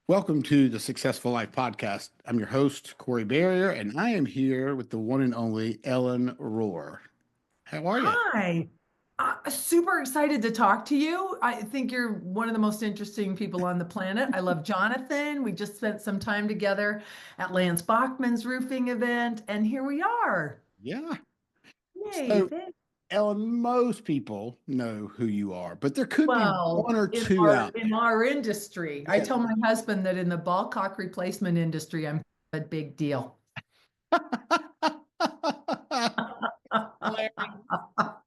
Welcome to the Successful Life Podcast. I'm your host, Corey Berrier, and I am here with the one and only Ellen Rohr. How are you? Hi. Super excited to talk to you. I think you're one of the most interesting people on the planet. I love Jonathan. We just spent some time together at Lance Bachman's roofing event, and here we are. Yeah. Yay, So, thanks. Ellen, most people know who you are, but there could be Well, one or in two our out in there. our industry, I Yeah. tell my husband that in the ball cock replacement industry, I'm a big deal. Hilarious.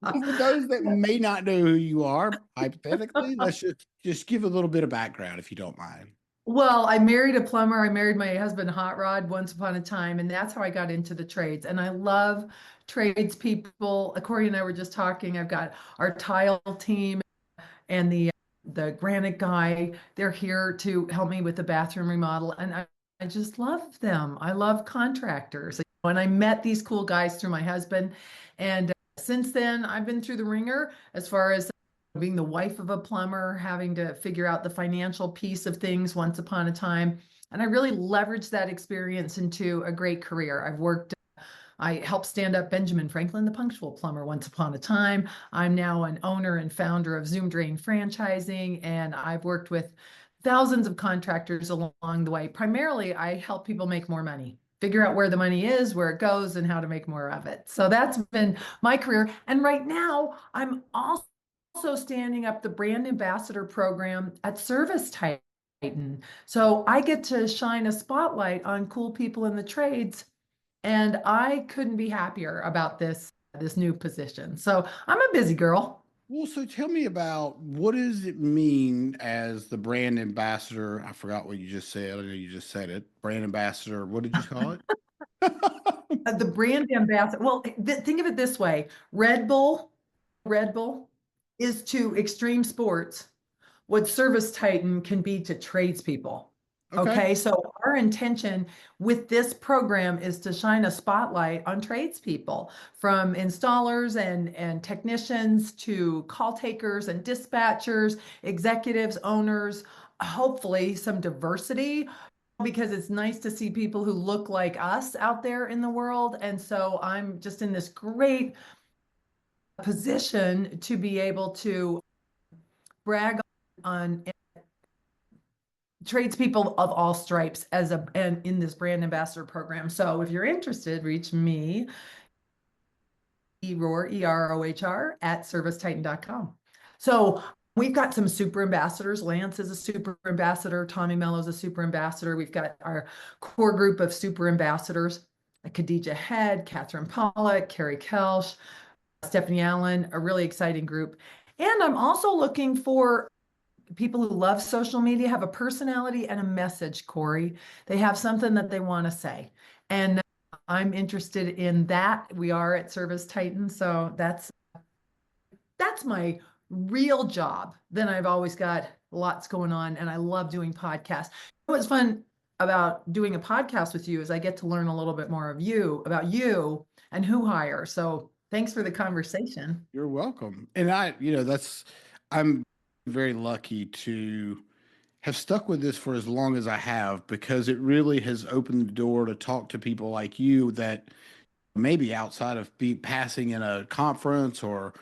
Well, for those that may not know who you are, hypothetically, let's just give a little bit of background if you don't mind. Well, I married a plumber. I married my husband Hot Rod once upon a time, and that's how I got into the trades. And I love tradespeople. Corey and I were just talking. I've got our tile team and the granite guy. They're here to help me with the bathroom remodel, and I just love them. I love contractors. And I met these cool guys through my husband, and since then I've been through the ringer as far as being the wife of a plumber, having to figure out the financial piece of things once upon a time. And I really leveraged that experience into a great career. I helped stand up Benjamin Franklin, the punctual plumber, once upon a time. I'm now an owner and founder of Zoom Drain Franchising, and I've worked with thousands of contractors along the way. Primarily, I help people make more money, figure out where the money is, where it goes, and how to make more of it. So that's been my career. And right now, I'm also standing up the brand ambassador program at ServiceTitan. So I get to shine a spotlight on cool people in the trades, and I couldn't be happier about this new position. So I'm a busy girl. Well, so tell me about what does it mean as the brand ambassador? I forgot what you just said. I know you just said it. Brand ambassador. What did you call it? The brand ambassador. Well, think of it this way: Red Bull is to extreme sports what ServiceTitan can be to tradespeople. Okay. Okay, so our intention with this program is to shine a spotlight on tradespeople, from installers and technicians to call takers and dispatchers, executives, owners, hopefully some diversity, because it's nice to see people who look like us out there in the world. And so I'm just in this great position to be able to brag on tradespeople of all stripes as a and in this brand ambassador program. So if you're interested, reach me, Erohr, EROHR, at servicetitan.com. So we've got some super ambassadors. Lance is a super ambassador. Tommy Mello's a super ambassador. We've got our core group of super ambassadors: Khadija Head, Catherine Pollock, Carrie Kelsch, Stephanie Allen, a really exciting group. And I'm also looking for people who love social media, have a personality and a message, Corey. They have something that they want to say. And I'm interested in that. We are at ServiceTitan, so that's my real job. Then I've always got lots going on, and I love doing podcasts. What's fun about doing a podcast with you is I get to learn a little bit more of you, about you and WhoHire. So thanks for the conversation. You're welcome. And I'm very lucky to have stuck with this for as long as I have because it really has opened the door to talk to people like you that maybe outside of be passing in a conference or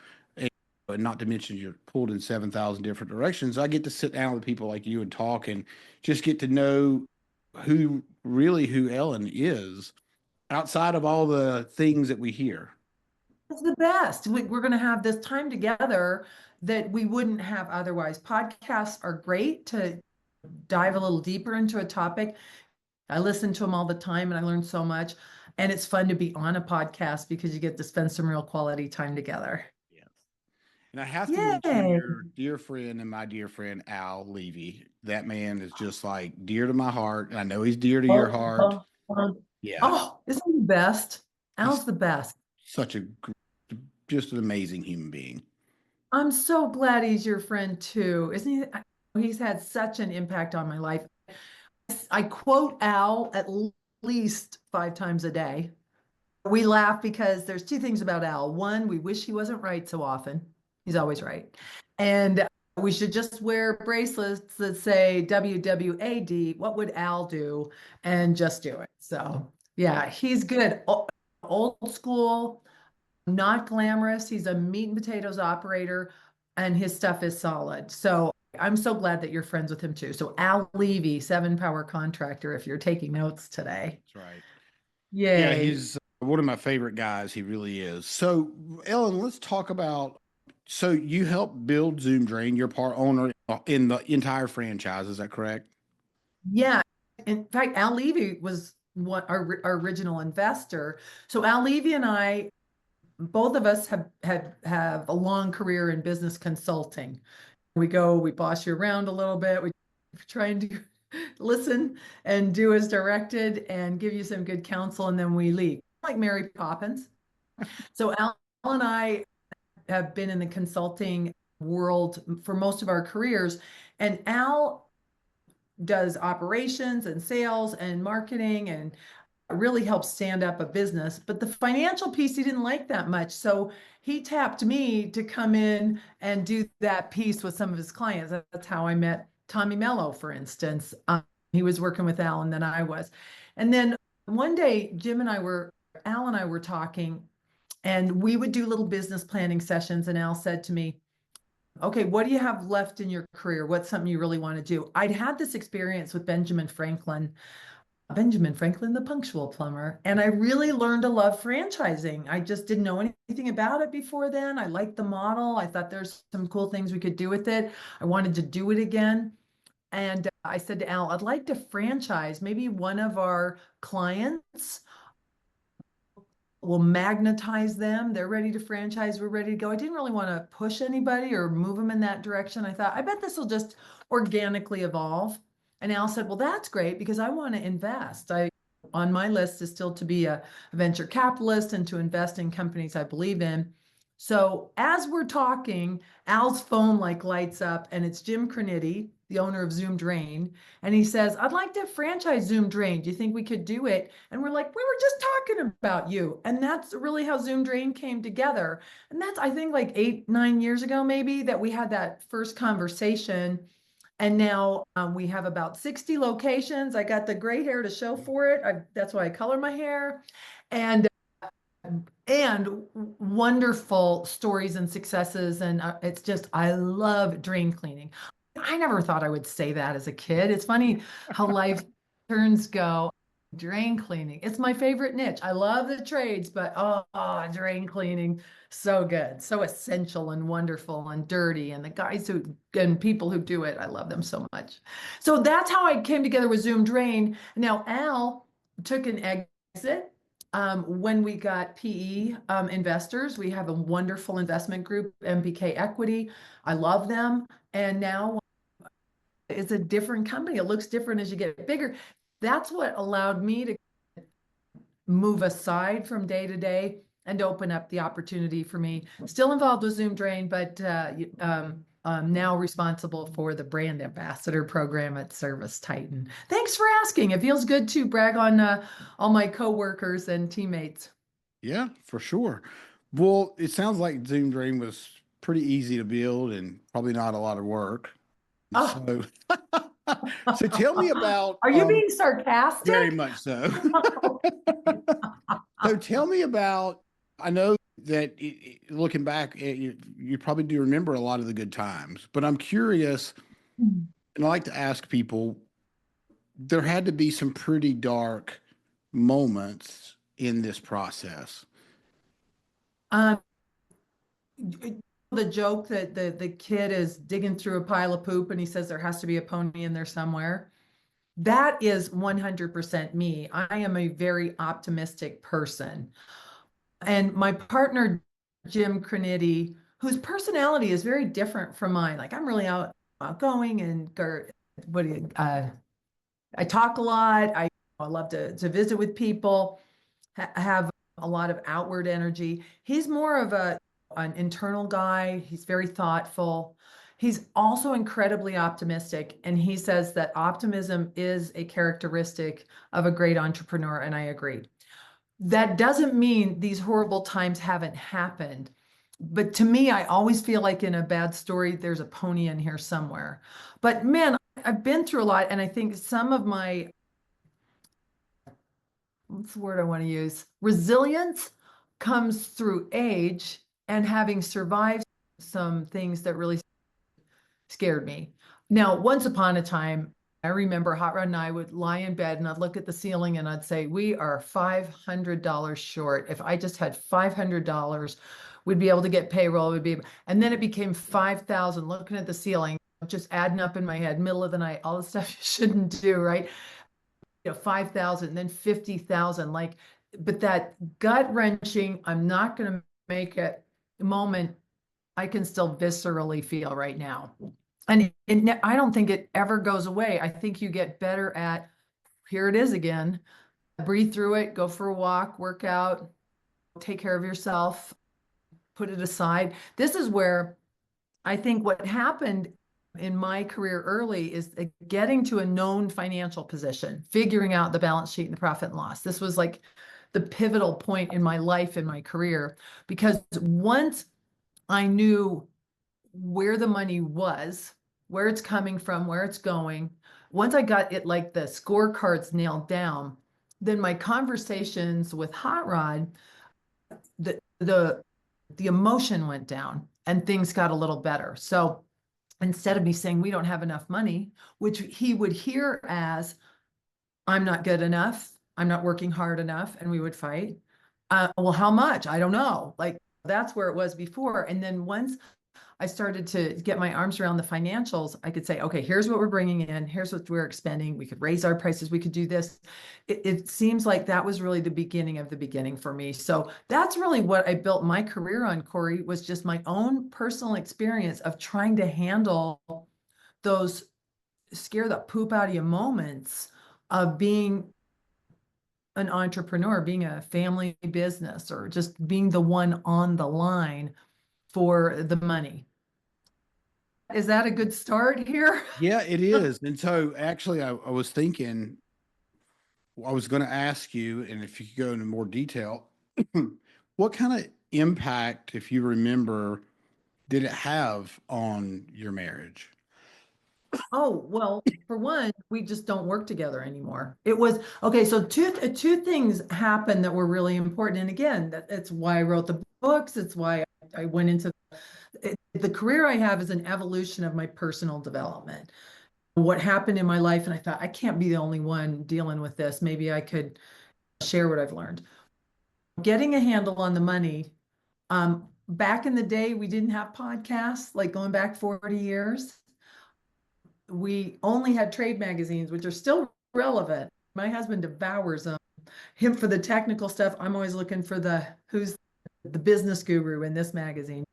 not to mention you're pulled in 7,000 different directions. I get to sit down with people like you and talk and just get to know who Ellen is outside of all the things that we hear. It's the best. We're going to have this time together that we wouldn't have otherwise. Podcasts are great to dive a little deeper into a topic. I listen to them all the time and I learn so much. And it's fun to be on a podcast because you get to spend some real quality time together. Yes. And I have to mention Yay. your dear friend and my dear friend Al Levy. That man is just like dear to my heart. I know he's dear to your Oh, heart. oh, oh. Yeah, Oh, isn't he the best? he's Al's the best. such just an amazing human being. I'm so glad he's your friend too. Isn't he? He's had such an impact on my life. I quote Al at least 5 times a day. We laugh because there's two things about Al. One, we wish he wasn't right so often. He's always right. And we should just wear bracelets that say WWAD. What would Al do? And just do it. So, yeah, he's good. Old school, not glamorous. He's a meat and potatoes operator, and his stuff is solid. So, I'm so glad that you're friends with him too. So, Al Levy, 7 Power Contractor, if you're taking notes today. That's right. Yeah, Yay. he's one of my favorite guys. He really is. So, Ellen, let's talk about. So, you helped build Zoom Drain. You're part owner in the entire franchise. Is that correct? Yeah. In fact, Al Levy was what our original investor. So Al Levy and I, both of us have a long career in business consulting. We boss you around a little bit. We try and listen and do as directed and give you some good counsel, and then we leave. Like Mary Poppins. So Al and I have been in the consulting world for most of our careers, and Al does operations and sales and marketing and really helped stand up a business. But the financial piece he didn't like that much. So he tapped me to come in and do that piece with some of his clients. That's how I met Tommy Mello, for instance. He was working with Al and then I was. And then one day, Al and I were talking, and we would do little business planning sessions. And Al said to me, okay, what do you have left in your career? What's something you really want to do? I'd had this experience with Benjamin Franklin, the punctual plumber, and I really learned to love franchising. I just didn't know anything about it before then. I liked the model. I thought there's some cool things we could do with it. I wanted to do it again. And I said to Al, I'd like to franchise maybe one of our clients. We'll magnetize them. They're ready to franchise. We're ready to go. I didn't really want to push anybody or move them in that direction. I thought, I bet this will just organically evolve. And Al said, well, that's great because I want to invest. On my list is still to be a venture capitalist and to invest in companies I believe in. So as we're talking, Al's phone like lights up and it's Jim Crinitti, the owner of Zoom Drain. And he says, I'd like to franchise Zoom Drain. Do you think we could do it? And we're like, we were just talking about you. And that's really how Zoom Drain came together. And that's, I think, like 8, 9 years ago, maybe, that we had that first conversation. And now we have about 60 locations. I got the gray hair to show for it. That's why I color my hair. And wonderful stories and successes. And it's just, I love drain cleaning. I never thought I would say that as a kid. It's funny how life turns go. Drain cleaning. It's my favorite niche. I love the trades, but drain cleaning, so good, so essential and wonderful and dirty. And the guys who and people who do it, I love them so much. So that's how I came together with Zoom Drain. Now Al took an exit when we got PE investors. We have a wonderful investment group, MBK Equity. I love them. And now it's a different company. It looks different as you get bigger. That's what allowed me to move aside from day to day and open up the opportunity for me. Still involved with Zoom Drain, but I'm now responsible for the brand ambassador program at ServiceTitan. Thanks for asking. It feels good to brag on all my coworkers and teammates. Yeah, for sure. Well, it sounds like Zoom Drain was pretty easy to build and probably not a lot of work. Oh, So, so tell me about are you being very sarcastic? much so. So tell me about. I know that looking back, you probably do remember a lot of the good times, but I'm curious, and I like to ask people. There had to be some pretty dark moments in this process. Um, the joke that the kid is digging through a pile of poop and he says there has to be a pony in there somewhere. That is 100% me. I am a very optimistic person. And my partner, Jim Crinitti, whose personality is very different from mine. Like I'm really outgoing and what do you, I talk a lot. I love to visit with people, have a lot of outward energy. He's more of an internal guy. He's very thoughtful. He's also incredibly optimistic. And he says that optimism is a characteristic of a great entrepreneur. And I agree. That doesn't mean these horrible times haven't happened. But to me, I always feel like in a bad story, there's a pony in here somewhere. But man, I've been through a lot, and I think some of my, what's the word I want to use? Resilience comes through age and having survived some things that really scared me. Now, once upon a time, I remember Hot Rod and I would lie in bed and I'd look at the ceiling and I'd say, we are $500 short. If I just had $500, we'd be able to get payroll. And then it became 5,000, looking at the ceiling, just adding up in my head, middle of the night, all the stuff you shouldn't do, right? 5,000, then 50,000, like, but that gut wrenching, I'm not going to make it moment, I can still viscerally feel right now. And I don't think it ever goes away. I think you get better at, here it is again, breathe through it, go for a walk, work out, take care of yourself, put it aside. This is where I think what happened in my career early is getting to a known financial position, figuring out the balance sheet and the profit and loss. This was like the pivotal point in my life, in my career, because once I knew where the money was, where it's coming from, where it's going, once I got it like the scorecards nailed down, then my conversations with Hot Rod, the emotion went down and things got a little better. So instead of me saying we don't have enough money, which he would hear as I'm not good enough, I'm not working hard enough, and we would fight. Well, how much? I don't know. Like that's where it was before. And then once I started to get my arms around the financials, I could say, okay, here's what we're bringing in, here's what we're expending. We could raise our prices, we could do this. It seems like that was really the beginning of the beginning for me. So that's really what I built my career on, Corey, was just my own personal experience of trying to handle those scare the poop out of you moments of being an entrepreneur, being a family business, or just being the one on the line for the money. Is that a good start here? Yeah, it is. And so actually, I was thinking, I was going to ask you, and if you could go into more detail, what kind of impact, if you remember, did it have on your marriage? Oh, well, for one, we just don't work together anymore. It was okay. So two things happened that were really important. And again, that's why I wrote the books. It's why I went into the career I have is an evolution of my personal development. What happened in my life, and I thought I can't be the only one dealing with this. Maybe I could share what I've learned. Getting a handle on the money. Back in the day, we didn't have podcasts, like going back 40 years. We only had trade magazines, which are still relevant. My husband devours them. Him for the technical stuff. I'm always looking for who's the business guru in this magazine.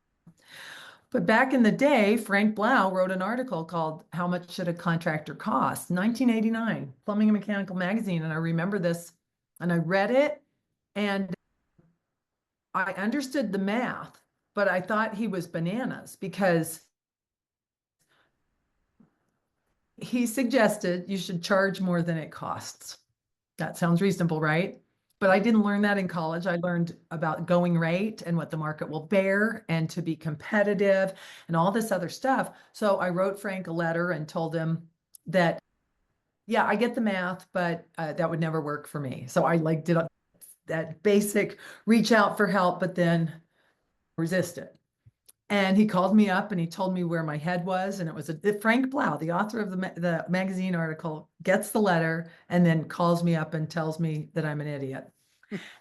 But back in the day, Frank Blau wrote an article called How Much Should a Contractor Cost? 1989, Plumbing and Mechanical Magazine. And I remember this and I read it and I understood the math, but I thought he was bananas because he suggested you should charge more than it costs. That sounds reasonable, right? But I didn't learn that in college. I learned about going rate and what the market will bear and to be competitive and all this other stuff. So I wrote Frank a letter and told him that, yeah, I get the math, but that would never work for me. So I like did that basic reach out for help, but then resist it. And he called me up and he told me where my head was. And it was Frank Blau, the author of the magazine article, gets the letter and then calls me up and tells me that I'm an idiot.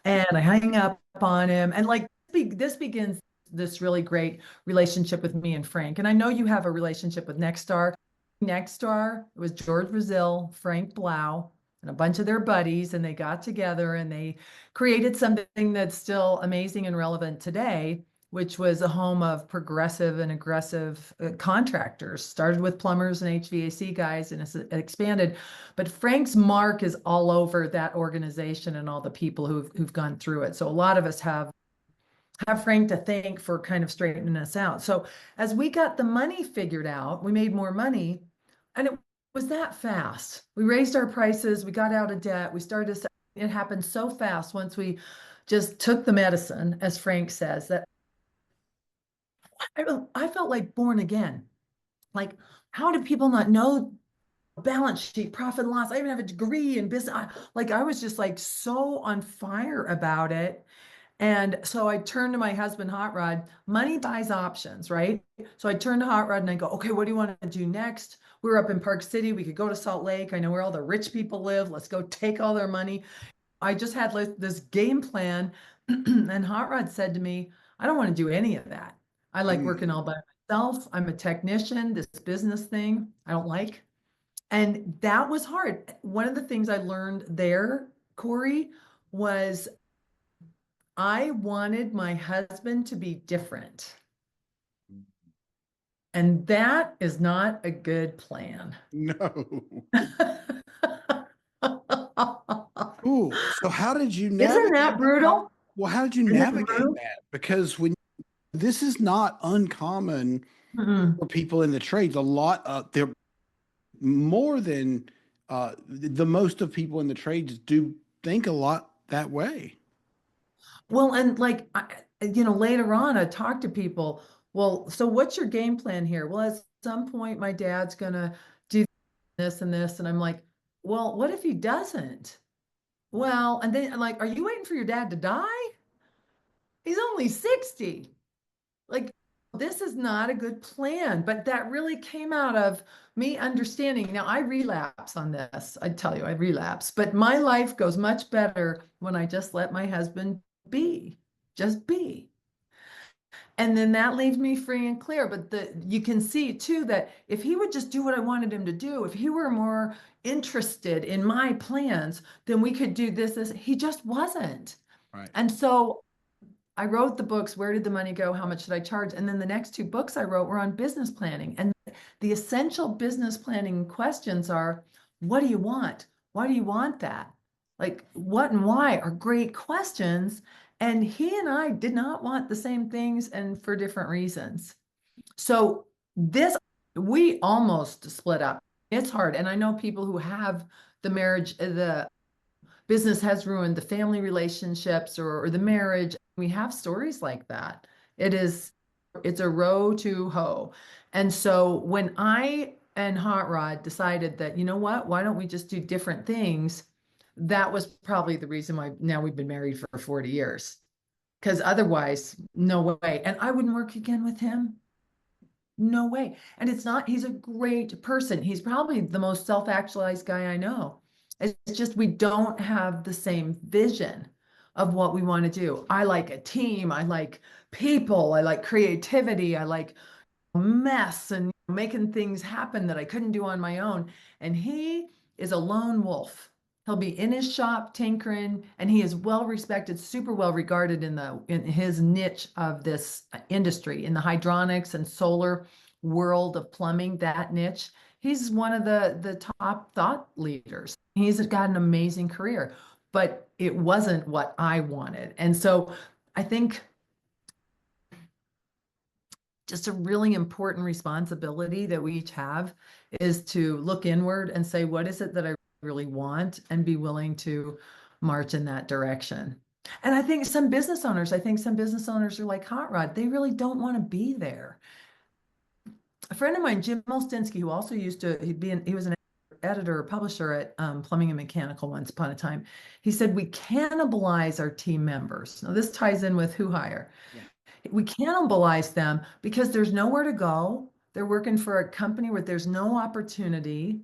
And I hang up on him. And like this begins this really great relationship with me and Frank. And I know you have a relationship with Nexstar. Nexstar, it was George Brazil, Frank Blau, and a bunch of their buddies, and they got together and they created something that's still amazing and relevant today, which was a home of progressive and aggressive contractors. Started with plumbers and HVAC guys and it's expanded. But Frank's mark is all over that organization and all the people who've gone through it. So a lot of us have Frank to thank for kind of straightening us out. So as we got the money figured out, we made more money and it was that fast. We raised our prices, we got out of debt, we started to, it happened so fast once we just took the medicine, as Frank says, that I felt like born again. Like, how do people not know balance sheet, profit and loss? I even have a degree in business. Like, I was just like so on fire about it. And so I turned to my husband, Hot Rod. Money buys options, right? So I turned to Hot Rod and I go, okay, what do you want to do next? We were up in Park City. We could go to Salt Lake. I know where all the rich people live. Let's go take all their money. I just had like this game plan. And Hot Rod said to me, I don't want to do any of that. I like working Mm. all by myself. I'm a technician. This business thing I don't like. And that was hard. One of the things I learned there, Corey, was I wanted my husband to be different. And that is not a good plan. No. Isn't Cool. So how did you that navigate that? brutal? Well, how did you Isn't that navigate brutal? that? Because when this is not uncommon Mm-mm. for people in the trades, a lot there more than the most of people in the trades do think a lot that way. Well, and like, later on, I talk to people. Well, so what's your game plan here? Well, at some point, my dad's gonna do this and this, and I'm like, well, what if he doesn't? Well, and then like, are you waiting for your dad to die? He's only 60. Like, this is not a good plan. But that really came out of me understanding. Now, I relapse on this. I tell you, I relapse, but my life goes much better when I just let my husband be, just be. And then that leaves me free and clear. But you can see too that if he would just do what I wanted him to do, if he were more interested in my plans, then we could do this. He just wasn't. Right. And so I wrote the books, Where Did the Money Go? How much should I charge? And then the next two books I wrote were on business planning. And the essential business planning questions are, what do you want? Why do you want that? Like, what and why are great questions. And he and I did not want the same things and for different reasons. So this, we almost split up. It's hard. And I know people who have the marriage, the business has ruined the family relationships or the marriage. We have stories like that. It's a row to hoe. And so when I and Hot Rod decided that, you know what, why don't we just do different things? That was probably the reason why now we've been married for 40 years. Because otherwise, no way. And I wouldn't work again with him. No way. And it's not, he's a great person. He's probably the most self-actualized guy I know. It's just we don't have the same vision of what we want to do. I like a team. I like people. I like creativity. I like mess and making things happen that I couldn't do on my own. And he is a lone wolf. He'll be in his shop tinkering, and he is well respected, super well regarded in his niche of this industry, in the hydronics and solar world of plumbing, that niche. He's one of the top thought leaders. He's got an amazing career, but it wasn't what I wanted. And so I think just a really important responsibility that we each have is to look inward and say, what is it that I really want, and be willing to march in that direction. And I think some business owners are like Hot Rod. They really don't want to be there. A friend of mine, Jim Olstinsky, who also he was an editor or publisher at Plumbing and Mechanical once upon a time. He said, we cannibalize our team members. Now, this ties in with WhoHire. Yeah. We cannibalize them because there's nowhere to go. They're working for a company where there's no opportunity.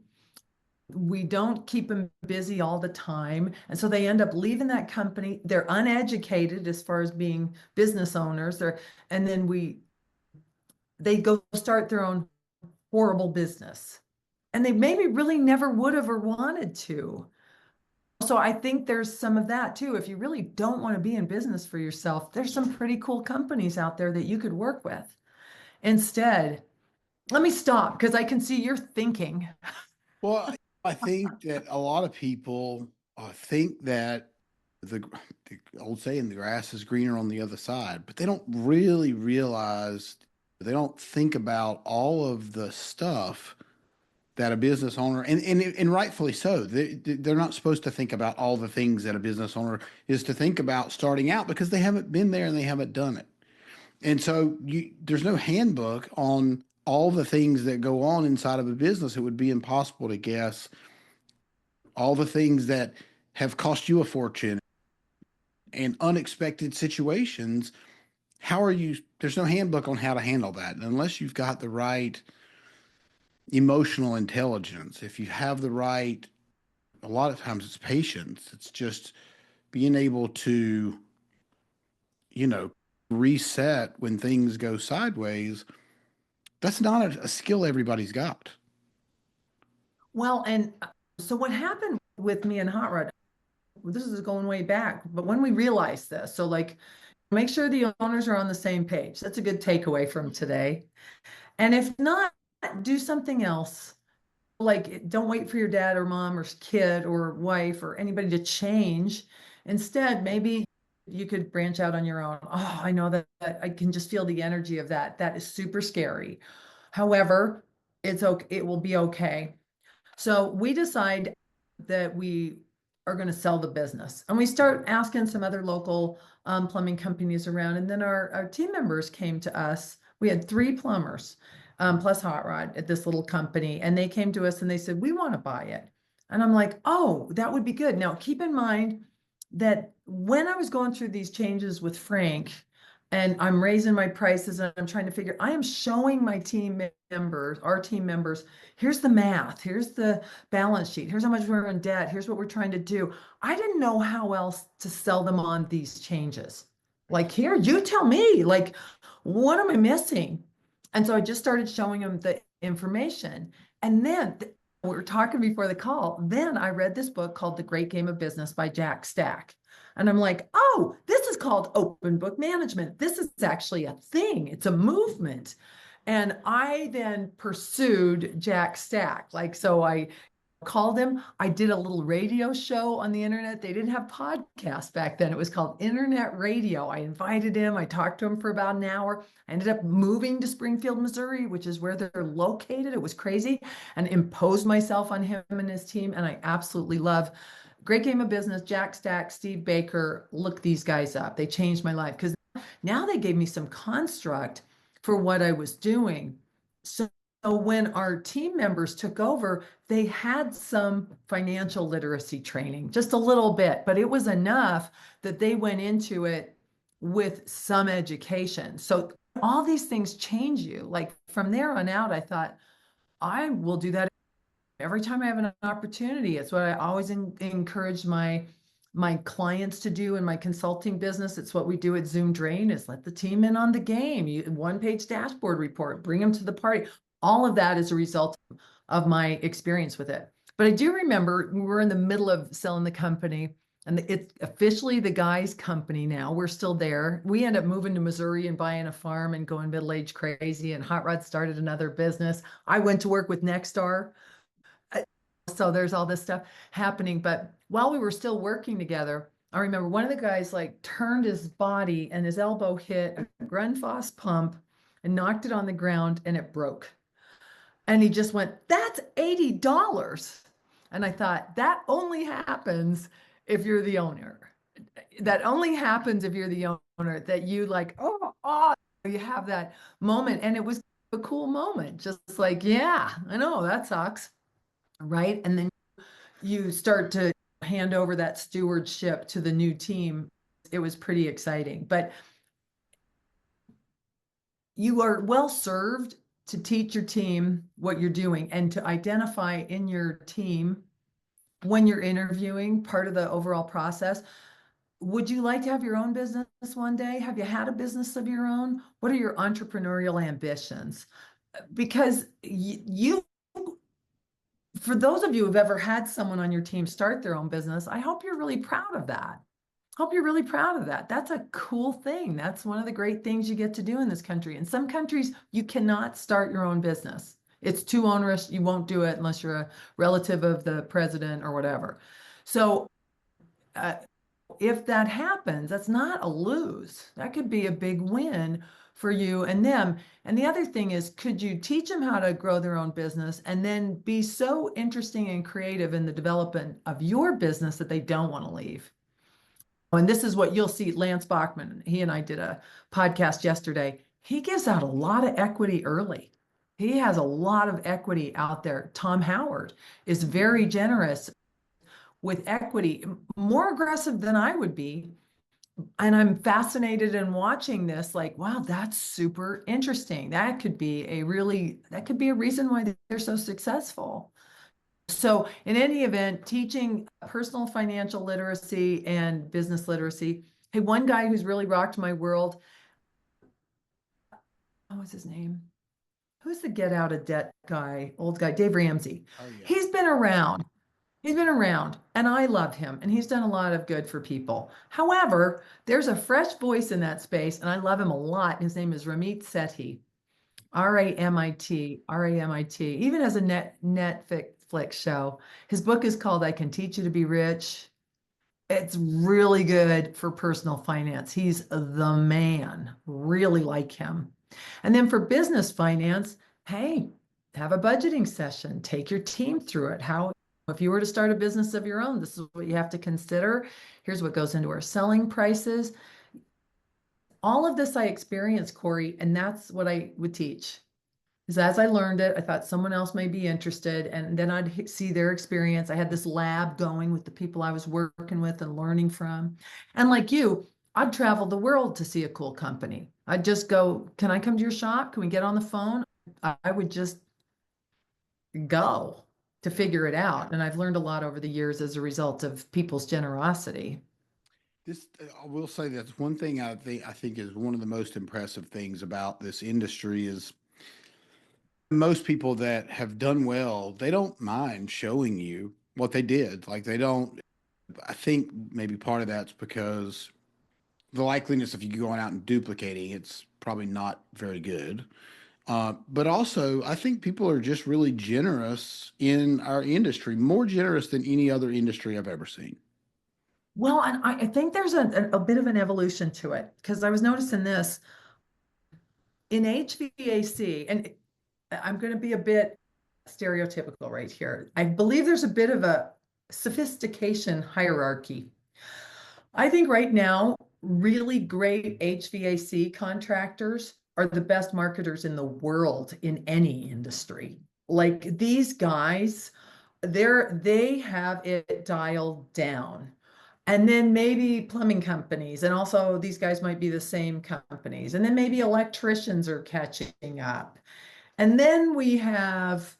We don't keep them busy all the time. And so they end up leaving that company. They're uneducated as far as being business owners. And then they go start their own horrible business. And they maybe really never would have or wanted to. So I think there's some of that too. If you really don't want to be in business for yourself, there's some pretty cool companies out there that you could work with. Instead, let me stop because I can see you're thinking. Well, I think that a lot of people think that the old saying, the grass is greener on the other side, but they don't really realize, they don't think about all of the stuff that a business owner, and rightfully so, they're not supposed to think about all the things that a business owner is to think about starting out because they haven't been there and they haven't done it. And so there's no handbook on all the things that go on inside of a business. It would be impossible to guess all the things that have cost you a fortune and unexpected situations. How are you? There's no handbook on how to handle that. And unless you've got the right emotional intelligence, if you have the right, a lot of times it's patience. It's just being able to, you know, reset when things go sideways. That's not a skill everybody's got. Well, and so what happened with me and Hot Rod, this is going way back, but when we realized this, so like make sure the owners are on the same page. That's a good takeaway from today. And if not, do something else. Like, don't wait for your dad or mom or kid or wife or anybody to change. Instead, maybe you could branch out on your own. Oh, I know that I can just feel the energy of that. That is super scary. However, it's okay. It will be okay. So we decide that we are going to sell the business. And we start asking some other local plumbing companies around. And then our team members came to us. We had three plumbers plus Hot Rod at this little company. And they came to us and they said, we want to buy it. And I'm like, oh, that would be good. Now, keep in mind that when I was going through these changes with Frank, and I'm raising my prices and I'm trying to figure, I am showing my team members, our team members, here's the math, here's the balance sheet, here's how much we're in debt, here's what we're trying to do. I didn't know how else to sell them on these changes. Like, here, you tell me, like, what am I missing? And so I just started showing them the information. And then we were talking before the call. Then I read this book called The Great Game of Business by Jack Stack. And I'm like, oh, this is called open book management. This is actually a thing, it's a movement. And I then pursued Jack Stack. Like, so I called him. I did a little radio show on the internet. They didn't have podcasts back then. It was called internet radio. I invited him. I talked to him for about an hour. I ended up moving to Springfield, Missouri, which is where they're located. It was crazy, and imposed myself on him and his team. And I absolutely love Great Game of Business, Jack Stack, Steve Baker. Look these guys up. They changed my life because now they gave me some construct for what I was doing. So when our team members took over, they had some financial literacy training, just a little bit, but it was enough that they went into it with some education. So all these things change you. Like from there on out, I thought, I will do that every time I have an opportunity. It's what I always encourage my clients to do in my consulting business. It's what we do at Zoom Drain is let the team in on the game. One-page dashboard report, bring them to the party. All of that is a result of my experience with it. But I do remember we were in the middle of selling the company, and it's officially the guy's company now. We're still there. We end up moving to Missouri and buying a farm and going middle-aged crazy. And Hot Rod started another business. I went to work with Nexstar. So there's all this stuff happening. But while we were still working together, I remember one of the guys like turned his body and his elbow hit a Grundfos pump and knocked it on the ground and it broke. And he just went, that's $80. And I thought, that only happens if you're the owner. That only happens if you're the owner, that you like, oh, you have that moment. And it was a cool moment. Just like, yeah, I know that sucks. Right. And then you start to hand over that stewardship to the new team. It was pretty exciting. But you are well served to teach your team what you're doing and to identify in your team when you're interviewing part of the overall process. Would you like to have your own business one day? Have you had a business of your own? What are your entrepreneurial ambitions? Because you for those of you who've ever had someone on your team start their own business, I hope you're really proud of that. Hope you're really proud of that. That's a cool thing. That's one of the great things you get to do in this country. In some countries, you cannot start your own business. It's too onerous. You won't do it unless you're a relative of the president or whatever. So uh, if that happens, that's not a lose. That could be a big win for you and them. And the other thing is, could you teach them how to grow their own business and then be so interesting and creative in the development of your business that they don't want to leave? and this is what you'll see, Lance Bachman, he and I did a podcast yesterday. He gives out a lot of equity early. He has a lot of equity out there. Tom Howard is very generous with equity, more aggressive than I would be. And I'm fascinated in watching this, like, wow, that's super interesting. That could be a reason why they're so successful. So, in any event, teaching personal financial literacy and business literacy. Hey, one guy who's really rocked my world, what's his name? Who's the get out of debt guy? Old guy, Dave Ramsey. Oh yeah. He's been around. He's been around, and I love him, and he's done a lot of good for people. However, there's a fresh voice in that space, and I love him a lot. His name is Ramit Sethi, Ramit, even as a Netflix show. His book is called I Can Teach You to Be Rich. It's really good for personal finance. He's the man, really like him. And then for business finance, hey, have a budgeting session, take your team through it. How, if you were to start a business of your own, this is what you have to consider. Here's what goes into our selling prices. All of this I experienced, Corey, and that's what I would teach. Because as I learned it, I thought someone else may be interested, and then I'd see their experience. I had this lab going with the people I was working with and learning from. And like you, I'd travel the world to see a cool company. I'd just go, can I come to your shop? Can we get on the phone? I would just go to figure it out. And I've learned a lot over the years as a result of people's generosity. This I will say that's one thing I think is one of the most impressive things about this industry is most people that have done well, they don't mind showing you what they did. Like they don't. I think maybe part of that's because the likeliness of you going out and duplicating it's probably not very good. But also, I think people are just really generous in our industry, more generous than any other industry I've ever seen. Well, and I think there's a bit of an evolution to it because I was noticing this in HVAC, and I'm going to be a bit stereotypical right here. I believe there's a bit of a sophistication hierarchy. I think right now, really great HVAC contractors are the best marketers in the world in any industry. Like these guys, they have it dialed down. And then maybe plumbing companies, and also these guys might be the same companies. And then maybe electricians are catching up. And then we have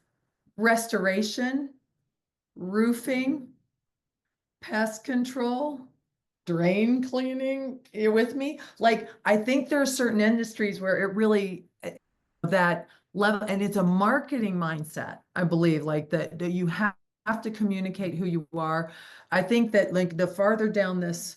restoration, roofing, pest control, drain cleaning. You with me? Like, I think there are certain industries where it really, that level, and it's a marketing mindset, I believe, like that you have to communicate who you are. I think that like the farther down this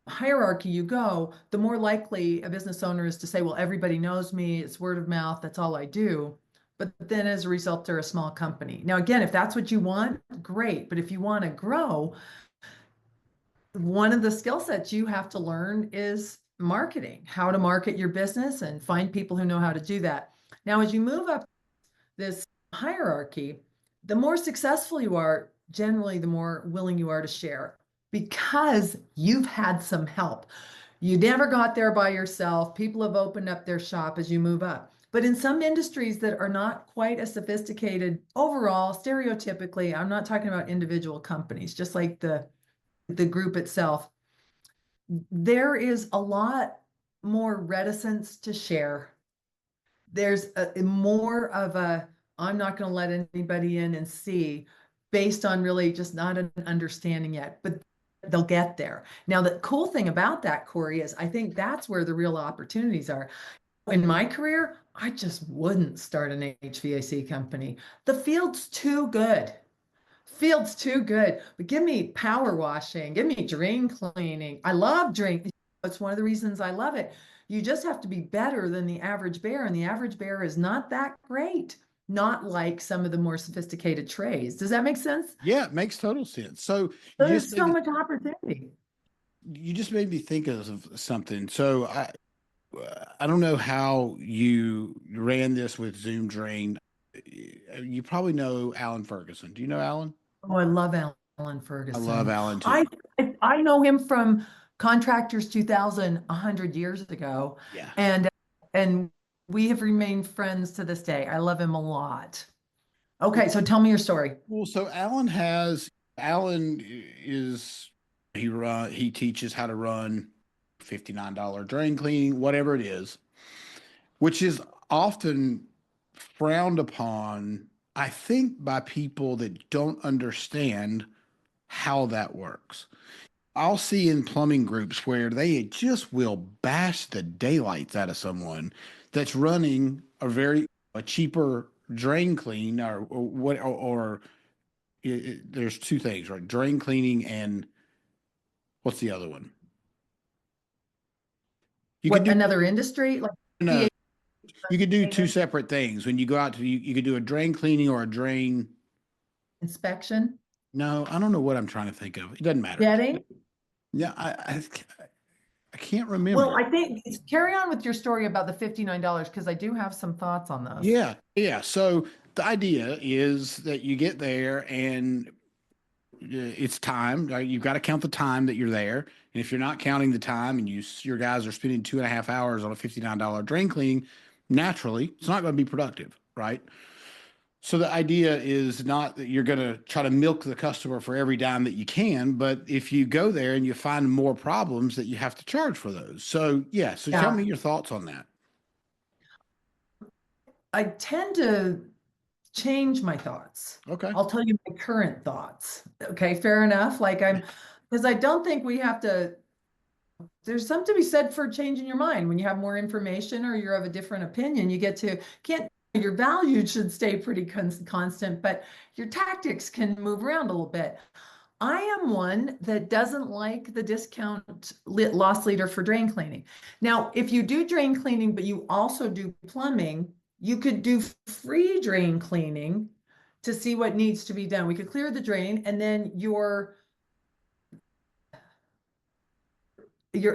hierarchy you go, the more likely a business owner is to say, well, everybody knows me, it's word of mouth, that's all I do. But then as a result, they're a small company. Now, again, if that's what you want, great. But if you want to grow, one of the skill sets you have to learn is marketing, how to market your business and find people who know how to do that. Now, as you move up this hierarchy, the more successful you are, generally, the more willing you are to share because you've had some help. You never got there by yourself. People have opened up their shop as you move up. But in some industries that are not quite as sophisticated overall, stereotypically, I'm not talking about individual companies, just like the group itself, there is a lot more reticence to share. There's more of a, I'm not going to let anybody in and see based on really just not an understanding yet, but they'll get there. Now, the cool thing about that, Corey, is I think that's where the real opportunities are. In my career, I just wouldn't start an HVAC company. The field's too good. Field's too good. But give me power washing, give me drain cleaning. I love drain. It's one of the reasons I love it. You just have to be better than the average bear, and the average bear is not that great. Not like some of the more sophisticated trades. Does that make sense? Yeah, it makes total sense. So you just There's made so me, much opportunity. you just made me think of something. So I don't know how you ran this with Zoom Drain. You probably know Alan Ferguson. Do you know Alan? Oh, I love Alan I love Ferguson. Alan too. I I know him from contractors 2000, 100 years ago. Yeah. And we have remained friends to this day. I love him a lot. Okay, so tell me your story. Well, so Alan is he teaches how to run $59 drain cleaning, whatever it is, which is often frowned upon, I think, by people that don't understand how that works. I'll see in plumbing groups where they just will bash the daylights out of someone that's running a cheaper drain clean or what or there's two things, right? Drain cleaning and what's the other one? You could What, do another industry? Like no, PA you could do two maintenance, separate things. When you go out to you could do a drain cleaning or a drain. inspection, No, I don't know what I'm trying to think of. It doesn't matter. jetting? Yeah, I can't Well, remember. I think carry on with your story about the $59 because I do have some thoughts on this. Yeah, yeah. So the idea is that you get there and it's time. Right? You've got to count the time that you're there. And if you're not counting the time and your guys are spending 2.5 hours on a $59 drain cleaning, naturally, it's not going to be productive, right? So the idea is not that you're going to try to milk the customer for every dime that you can, but if you go there and you find more problems that you have to charge for those. So yeah, so tell me Yeah, your thoughts on that. I tend to change my thoughts. Okay. I'll tell you my current thoughts. Okay, fair enough. Because I don't think we have to, there's something to be said for changing your mind. When you have more information or you're of a different opinion, you get to, can't, your values should stay pretty constant, but your tactics can move around a little bit. I am one that doesn't like the discount loss leader for drain cleaning. Now, if you do drain cleaning, but you also do plumbing, you could do free drain cleaning to see what needs to be done. We could clear the drain and then your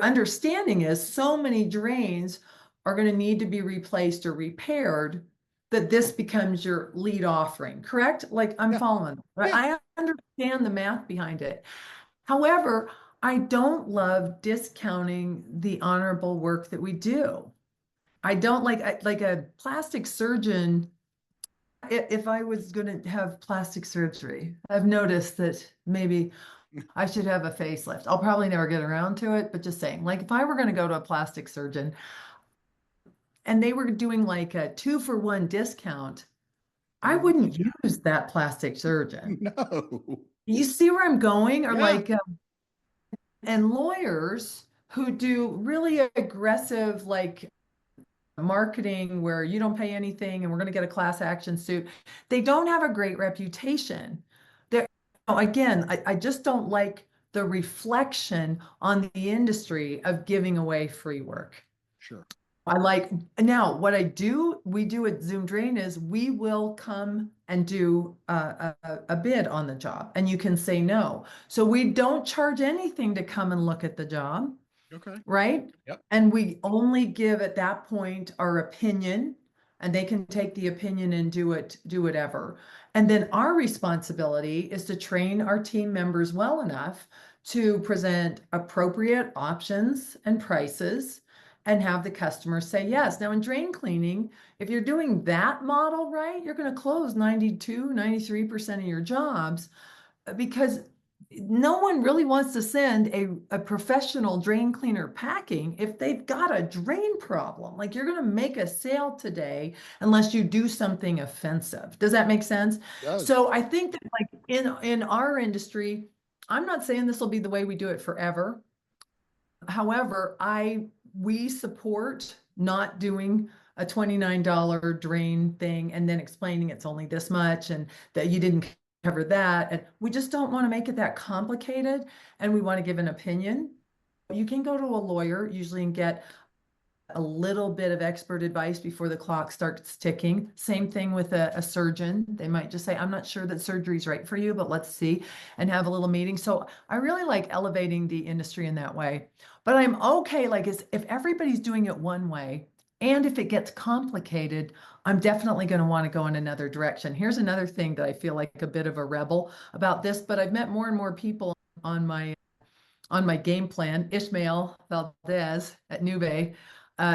understanding is so many drains are going to need to be replaced or repaired that this becomes your lead offering, correct? Like I'm Yeah. following, right? Yeah. I understand the math behind it. However, I don't love discounting the honorable work that we do. I don't like a plastic surgeon. If I was going to have plastic surgery, I've noticed that maybe I should have a facelift. I'll probably never get around to it, but just saying, like if I were going to go to a plastic surgeon and they were doing like a 2-for-1 discount, I wouldn't use that plastic surgeon. No. You see where I'm going? Or Yeah. and lawyers who do really aggressive, like marketing where you don't pay anything and we're going to get a class action suit, they don't have a great reputation. They're, again, I just don't like the reflection on the industry of giving away free work. Sure. I like now what we do at Zoom Drain is we will come and do a bid on the job and you can say no. So we don't charge anything to come and look at the job, Okay. right? Yep. And we only give at that point our opinion and they can take the opinion and do whatever. And then our responsibility is to train our team members well enough to present appropriate options and prices and have the customer say yes. Now in drain cleaning, if you're doing that model right, you're going to close 92, 93% of your jobs because no one really wants to send a professional drain cleaner packing if they've got a drain problem. Like you're going to make a sale today unless you do something offensive. Does that make sense? It does. So I think that like in our industry, I'm not saying this will be the way we do it forever. However, we support not doing a $29 drain thing and then explaining it's only this much and that you didn't cover that. And we just don't want to make it that complicated and we want to give an opinion. You can go to a lawyer usually and get a little bit of expert advice before the clock starts ticking. Same thing with a surgeon. They might just say, I'm not sure that surgery is right for you, but let's see, and have a little meeting. So I really like elevating the industry in that way. But I'm okay, like if everybody's doing it one way, and if it gets complicated, I'm definitely going to want to go in another direction. Here's another thing that I feel like a bit of a rebel about this, but I've met more and more people on my on my game plan. Ishmael Valdez at Nube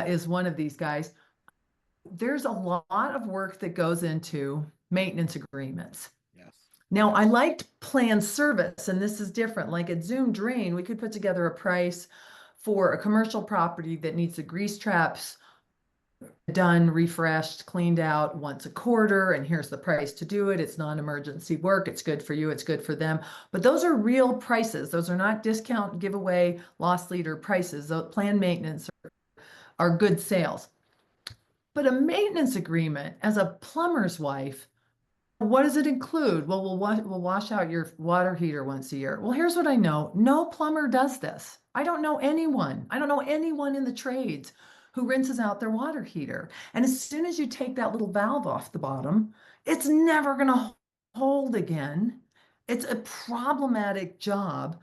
is one of these guys. There's a lot of work that goes into maintenance agreements. Yes. Now, I liked plan service, and this is different. Like at Zoom Drain, we could put together a price for a commercial property that needs the grease traps done, refreshed, cleaned out once a quarter, and here's the price to do it. It's non-emergency work. It's good for you. It's good for them. But those are real prices. Those are not discount, giveaway, loss leader prices. Those plan maintenance are good sales. But a maintenance agreement as a plumber's wife, what does it include? Well, we'll wash out your water heater once a year. Well, here's what I know. No plumber does this. I don't know anyone. I don't know anyone in the trades who rinses out their water heater. And as soon as you take that little valve off the bottom, it's never going to hold again. It's a problematic job.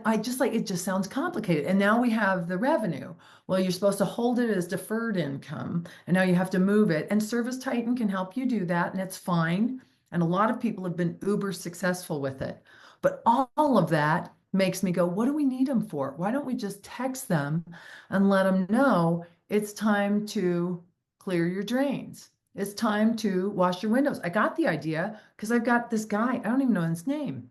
I just like it just sounds complicated. And now we have the revenue. Well, you're supposed to hold it as deferred income, and now you have to move it. And ServiceTitan can help you do that, and it's fine. And a lot of people have been uber successful with it. But all of that makes me go, what do we need them for? Why don't we just text them and let them know it's time to clear your drains? It's time to wash your windows. I got the idea because I've got this guy, I don't even know his name,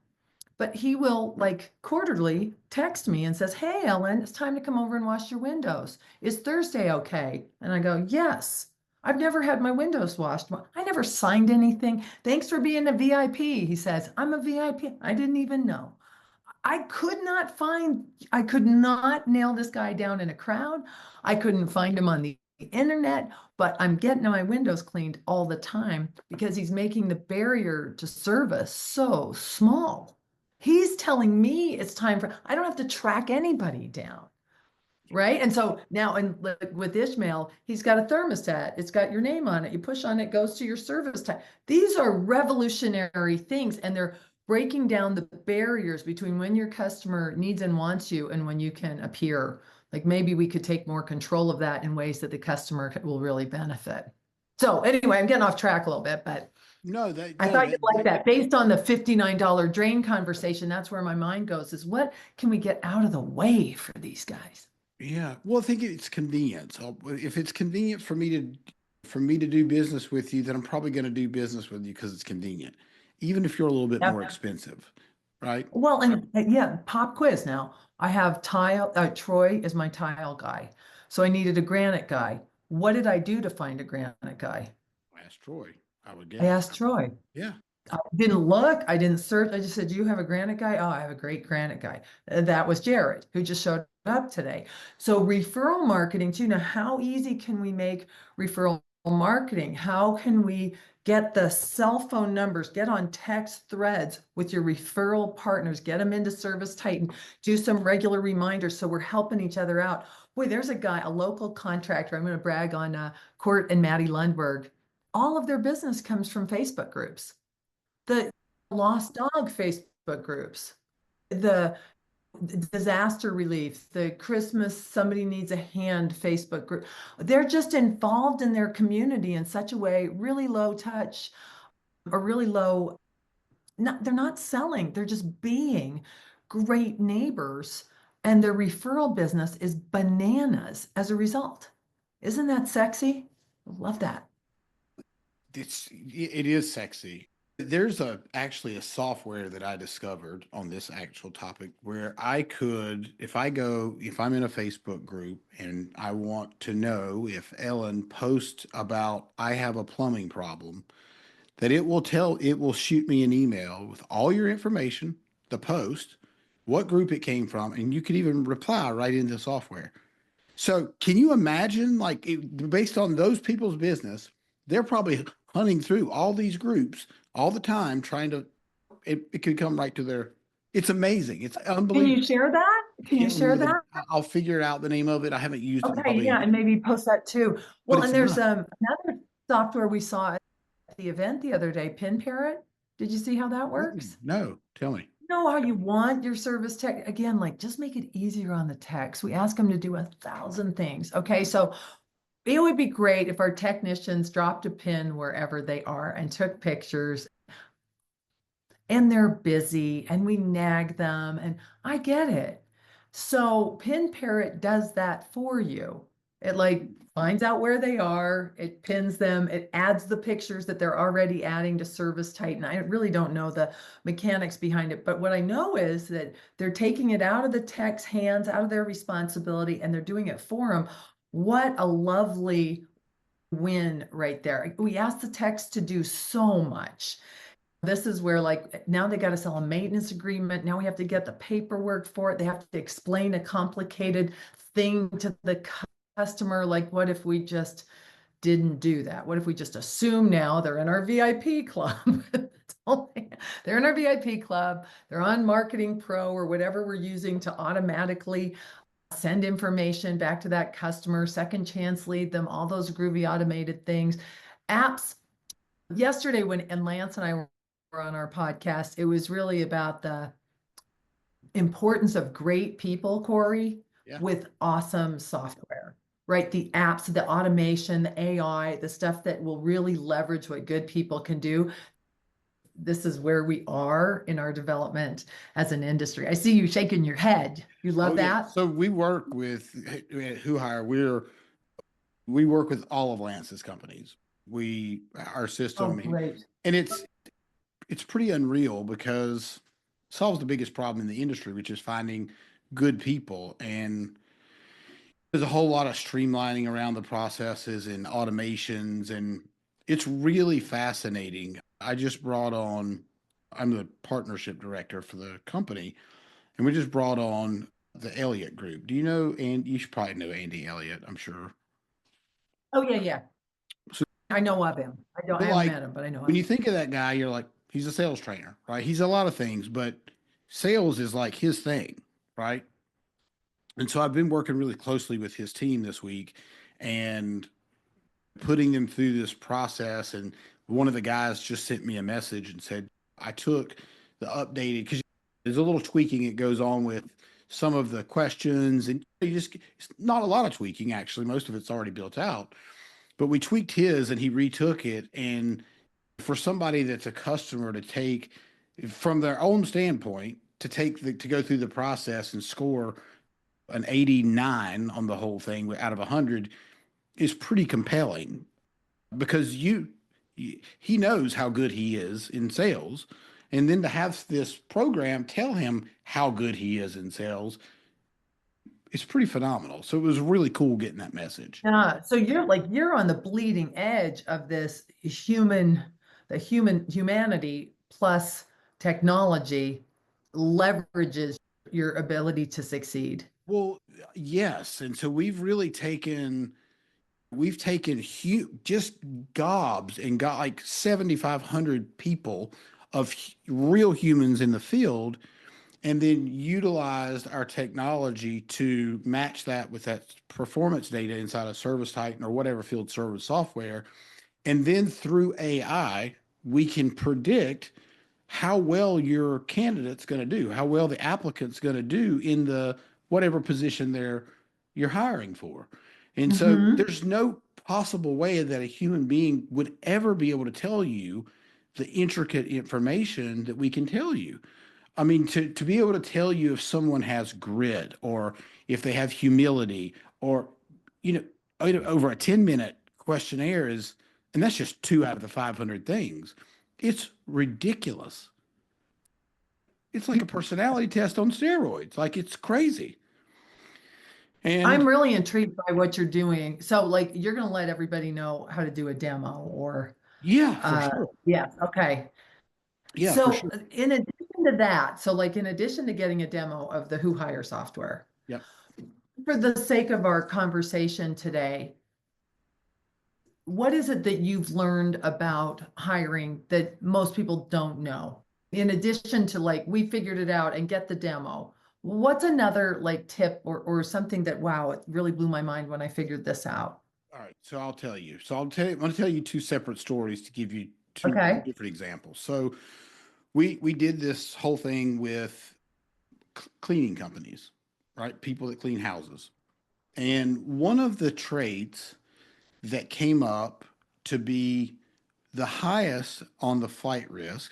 but he will like quarterly text me and says, "Hey, Ellen, it's time to come over and wash your windows. Is Thursday okay?" And I go, "Yes." I've never had my windows washed. I never signed anything. Thanks for being a VIP. He says, "I'm a VIP." I didn't even know. I could not nail this guy down in a crowd. I couldn't find him on the internet, but I'm getting my windows cleaned all the time because he's making the barrier to service so small. He's telling me it's time for, I don't have to track anybody down. Right. And so now, and with Ishmael, he's got a thermostat. It's got your name on it. You push on it, goes to your ServiceTitan. These are revolutionary things, and they're breaking down the barriers between when your customer needs and wants you and when you can appear. Like maybe we could take more control of that in ways that the customer will really benefit. So anyway, I'm getting off track a little bit, but No, that I no, thought you'd like that. Based on the $59 drain conversation, that's where my mind goes, is what can we get out of the way for these guys? yeah. Well, I think it's convenience. If it's convenient for me to do business with you, then I'm probably going to do business with you because it's convenient, even if you're a little bit more Yep. expensive, right? Well, and yeah, pop quiz now. I have tile, Troy is my tile guy. So I needed a granite guy. What did I do to find a granite guy? Ask Troy, I would I guess. asked Troy. Yeah. I didn't look, I didn't search. I just said, "Do you have a granite guy?" "Oh, I have a great granite guy." That was Jared, who just showed up today. So referral marketing too. Now, how easy can we make referral marketing? How can we get the cell phone numbers, get on text threads with your referral partners, get them into ServiceTitan, do some regular reminders so we're helping each other out. Boy, there's a guy, a local contractor. I'm going to brag on Court and Maddie Lundberg. All of their business comes from Facebook groups, the lost dog Facebook groups, the disaster relief, the Christmas somebody needs a hand Facebook group. They're just involved in their community in such a way, really low touch or really low. They're not selling, they're just being great neighbors. And their referral business is bananas as a result. Isn't that sexy? I love that. It is sexy. There's actually a software that I discovered on this actual topic where I could, if I'm in a Facebook group and I want to know if Ellen posts about I have a plumbing problem, that it will shoot me an email with all your information, the post, what group it came from, and you could even reply right into the software. So can you imagine, based on those people's business, they're probably hunting through all these groups all the time, trying to, it could come right to their, it's amazing. It's Can you unbelievable. share that? Can you Can't share remember that? I'll figure out the name of it. I haven't used it in Okay, probably, yeah, and maybe post that too. but Well, it's and there's nuts. another software we saw at the event the other day, Pin Parrot. Did you see how that Mm-mm. works? No, tell me. You know how you want your service tech again, like just make it easier on the techs. We ask them to do 1,000 things. Okay, so it would be great if our technicians dropped a pin wherever they are and took pictures, and they're busy and we nag them, and I get it. So Pin Parrot does that for you. It like finds out where they are, it pins them, it adds the pictures that they're already adding to ServiceTitan. I really don't know the mechanics behind it, but what I know is that they're taking it out of the tech's hands, out of their responsibility, and they're doing it for them. What a lovely win right there. We asked the techs to do so much. This is where like now they got to sell a maintenance agreement. Now we have to get the paperwork for it. They have to explain a complicated thing to the customer. Like, what if we just didn't do that? What if we just assume now they're in our VIP club? They're in our VIP club. They're on Marketing Pro or whatever we're using to automatically send information back to that customer, second chance lead them, all those groovy automated things. Apps. Yesterday, when and Lance and I were on our podcast, it was really about the importance of great people, Corey, Yeah. with awesome software, right? The apps, the automation, the AI, the stuff that will really leverage what good people can do. This is where we are in our development as an industry. I see you shaking your head. You Oh love yeah. that? So we work with WhoHire. We work with all of Lance's companies. Our Oh, system, great. and it's pretty unreal because it solves the biggest problem in the industry, which is finding good people. And there's a whole lot of streamlining around the processes and automations, and it's really fascinating. I just brought on, I'm the partnership director for the company, and we just brought on the Elliott Group. Do you know, and you should probably know Andy Elliott, I'm sure. Oh, yeah, yeah. So, I know of him. I haven't like, met him, but I know when him. you think of that guy, you're like, he's a sales trainer, right? He's a lot of things, but sales is like his thing, right? And so I've been working really closely with his team this week and putting them through this process. And one of the guys just sent me a message and said, I took the updated, because there's a little tweaking that goes on with some of the questions. And it's not a lot of tweaking, actually. Most of it's already built out. But we tweaked his and he retook it. And for somebody that's a customer to take from their own standpoint, to go through the process and score an 89 on the whole thing out of 100 is pretty compelling because he knows how good he is in sales, and then to have this program tell him how good he is in sales, it's pretty phenomenal. So it was really cool getting that message. Yeah, so you're on the bleeding edge of this humanity plus technology leverages your ability to succeed. Well, yes, and so we've taken just gobs and got like 7,500 people of real humans in the field, and then utilized our technology to match that with that performance data inside of ServiceTitan or whatever field service software. And then through AI, we can predict how well your candidate's going to do, how well the applicant's going to do in the whatever position you're hiring for. And so Hmm. there's no possible way that a human being would ever be able to tell you the intricate information that we can tell you. I mean, to be able to tell you if someone has grit or if they have humility or, you know, over a 10-minute questionnaire is, and that's just two out of the 500 things. It's ridiculous. It's like a personality test on steroids. Like it's crazy. And I'm really intrigued by what you're doing. So like you're going to let everybody know how to do a demo or yeah, for sure. yeah, okay. Yeah, for So sure. in addition to that, so like in addition to getting a demo of the WhoHire software, Yep. for the sake of our conversation today, what is it that you've learned about hiring that most people don't know? In addition to like, we figured it out and get the demo. What's another like tip or something that, wow, it really blew my mind when I figured this out? All right. So I'll tell you. I'm going to tell you two separate stories to give you two Okay. different examples. So we did this whole thing with cleaning companies, right? People that clean houses. And one of the traits that came up to be the highest on the flight risk.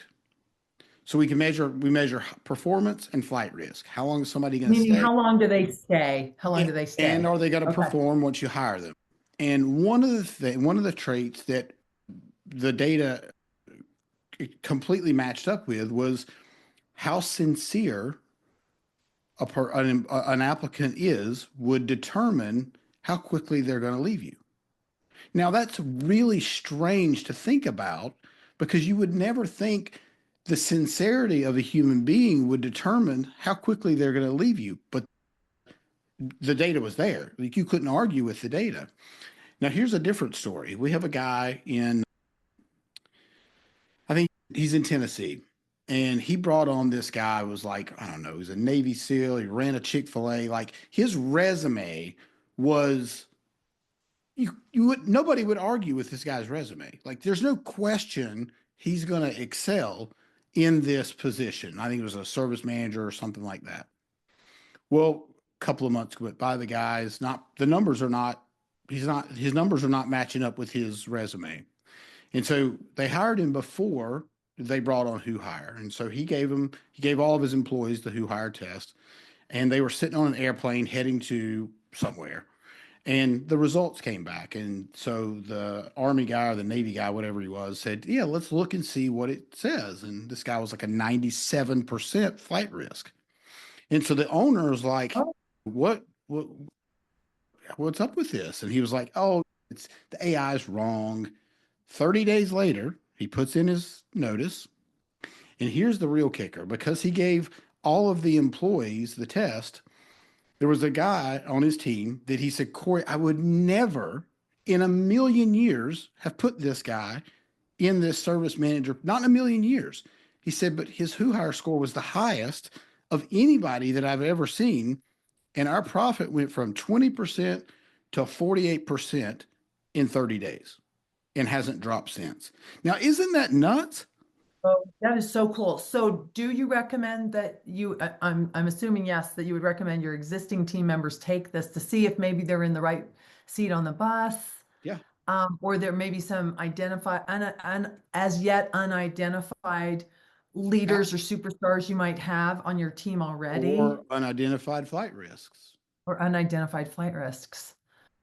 So we measure performance and flight risk. How long is somebody going to Meaning, stay? how long do they stay? How long do they And stay? are they going to Okay. perform once you hire them? And one of the traits that the data completely matched up with was how sincere an applicant is would determine how quickly they're going to leave you. Now, that's really strange to think about because you would never think the sincerity of a human being would determine how quickly they're going to leave you. But the data was there. Like you couldn't argue with the data. Now, here's a different story. We have a guy I think he's in Tennessee, and he brought on this guy who was like, I don't know, he's a Navy SEAL. He ran a Chick-fil-A. Like his resume was you would nobody would argue with this guy's resume. Like there's no question he's going to excel in this position. I think it was a service manager or something like that. Well, a couple of months went by. The guy's not the numbers are not he's not his numbers are not matching up with his resume. And so they hired him before they brought on WhoHire. And so he gave all of his employees the WhoHire test, and they were sitting on an airplane heading to somewhere. And the results came back. And so the Army guy or the Navy guy, whatever he was, said, yeah, let's look and see what it says. And this guy was like a 97% flight risk. And so the owner was like, Oh, what what's up with this? And he was like, oh, it's the AI is wrong. 30 days later, he puts in his notice. And here's the real kicker because he gave all of the employees the test, there was a guy on his team that he said, Corey, I would never in a million years have put this guy in this service manager, not in a million years. He said, but his WhoHire score was the highest of anybody that I've ever seen. And our profit went from 20% to 48% in 30 days and hasn't dropped since. Now, isn't that nuts? oh, that is so cool. So do you recommend that I'm assuming yes, that you would recommend your existing team members take this to see if maybe they're in the right seat on the bus? Yeah. Or there may be some as yet unidentified leaders or superstars you might have on your team already, Or unidentified flight risks. or unidentified flight risks.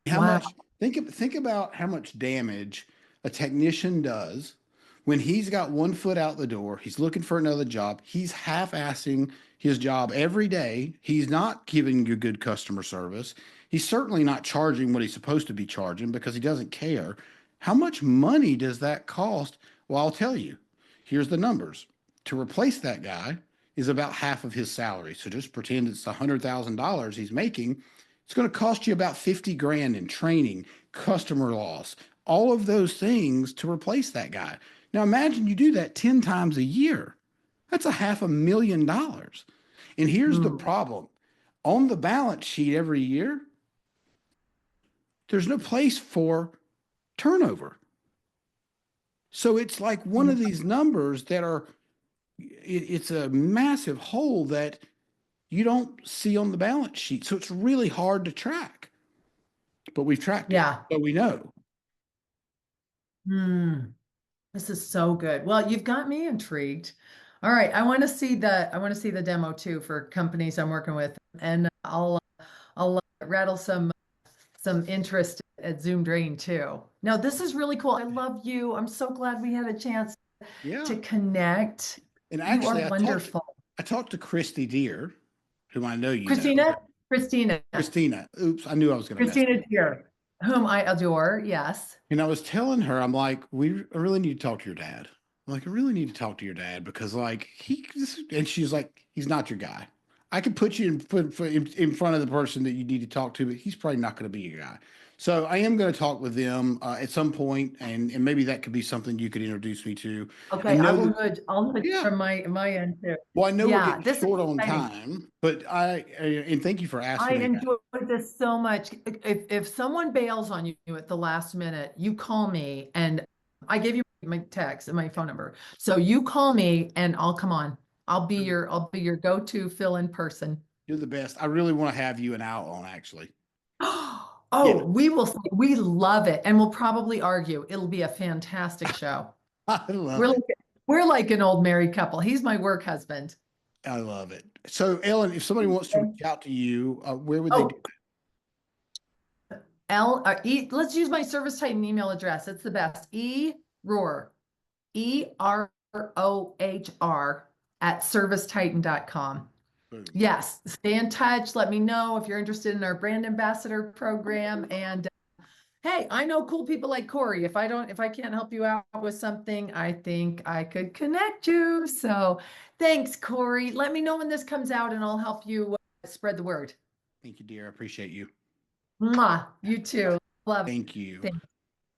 How Wow. much think about how much damage a technician does when he's got one foot out the door, he's looking for another job, he's half-assing his job every day, he's not giving you good customer service, he's certainly not charging what he's supposed to be charging because he doesn't care. How much money does that cost? Well, I'll tell you. Here's the numbers. To replace that guy is about half of his salary. So just pretend it's $100,000 he's making. It's going to cost you about 50 grand in training, customer loss, all of those things to replace that guy. Now imagine you do that 10 times a year. That's a $500,000. And here's the Hmm. problem. On the balance sheet every year, there's no place for turnover. So it's like one of these numbers that it's a massive hole that you don't see on the balance sheet. So it's really hard to track, but we've tracked it. Yeah. So we know. Hmm. This is so good. Well, you've got me intrigued. All right, I want to see the demo too for companies I'm working with, and I'll rattle some interest at Zoom Drain too. Now, this is really cool. I love you. I'm so glad we had a chance Yeah. to connect. And You are actually, wonderful. I talked to Christy Deer, whom I know you know. Christina, Christina, Christina. Oops, I knew I was going to mess. Christina Deer, whom I adore. Yes. And I was telling her, I'm like, I really need to talk to your dad. I'm like, I really need to talk to your dad because, like, and she's like, he's not your guy. I could put you in front of the person that you need to talk to, but he's probably not going to be your guy. So I am going to talk with them at some point, and maybe that could be something you could introduce me to. I Okay, I know will that, nudge. I'll nudge yeah. from my end too. Well, I know we're Yeah, getting this is short on exciting. time, but and thank you for I asking me that. enjoyed this so much. If someone bails on you at the last minute, you call me and I gave you my text and my phone number. So you call me and I'll come on. I'll be your go-to fill-in person. You're the best. I really want to have you and Al on, actually. Oh, Yeah, we love it and we'll probably argue. It'll be a fantastic show. I love Really it. good. We're like an old married couple. He's my work husband. I love it. So, Ellen, if somebody wants to reach out to you, where would they do Oh, let's use my ServiceTitan email address. It's the best. Rohr, EROHR at servicetitan.com. that? Yes, stay in touch. Let me know if you're interested in our brand ambassador program. And hey, I know cool people like Corey. If I can't help you out with something, I think I could connect you. So thanks, Corey. Let me know when this comes out and I'll help you spread the word. Thank you, dear. I appreciate you. Mwah. You too. Love Thank you. it.